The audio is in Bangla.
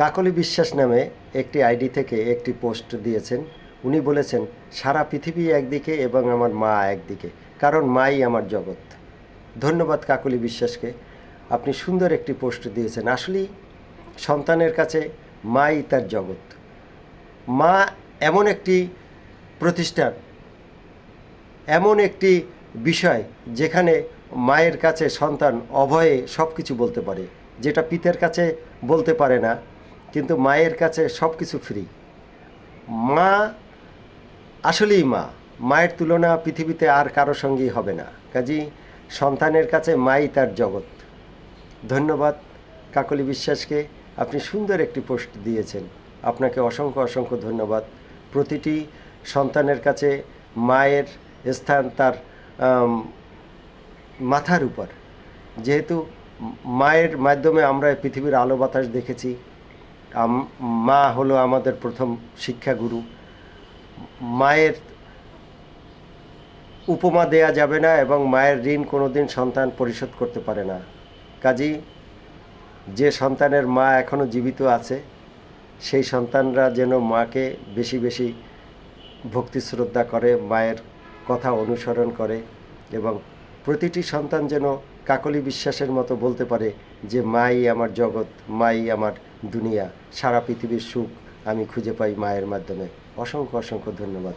কাকলি বিশ্বাস নামে একটি আইডি থেকে একটি পোস্ট দিয়েছেন। উনি বলেছেন, সারা পৃথিবী একদিকে এবং আমার মা একদিকে, কারণ মাই আমার জগৎ। ধন্যবাদ কাকলি বিশ্বাসকে, আপনি সুন্দর একটি পোস্ট দিয়েছেন। আসলেই সন্তানের কাছে মাই তার জগৎ। মা এমন একটি প্রতিষ্ঠান, এমন একটি বিষয় যেখানে মায়ের কাছে সন্তান অভয়ে সব কিছু বলতে পারে, যেটা পিতার কাছে বলতে পারে না। কিন্তু মায়ের কাছে সব কিছু ফ্রি। মা আসলেই মা, মায়ের তুলনা পৃথিবীতে আর কারো সঙ্গেই হবে না। কাজেই সন্তানের কাছে মাই তার জগৎ। ধন্যবাদ কাকলি বিশ্বাসকে, আপনি সুন্দর একটি পোস্ট দিয়েছেন। আপনাকে অসংখ্য অসংখ্য ধন্যবাদ। প্রতিটি সন্তানের কাছে মায়ের স্থান তার মাথার উপর। যেহেতু মায়ের মাধ্যমে আমরা পৃথিবীর আলো বাতাস দেখেছি, মা হলো আমাদের প্রথম শিক্ষাগুরু। মায়ের উপমা দেয়া যাবে না এবং মায়ের ঋণ কোনোদিন সন্তান পরিশোধ করতে পারে না। কাজেই যে সন্তানের মা এখনও জীবিত আছে, সেই সন্তানরা যেন মাকে বেশি বেশি ভক্তি শ্রদ্ধা করে, মায়ের কথা অনুসরণ করে এবং প্রতিটি সন্তান যেন কাকলি বিশ্বাসের মতো বলতে পারে যে মাই আমার জগৎ, মাই আমার দুনিয়া, সারা পৃথিবীর সুখ আমি খুঁজে পাই মায়ের মাধ্যমে। অসংখ্য অসংখ্য ধন্যবাদ।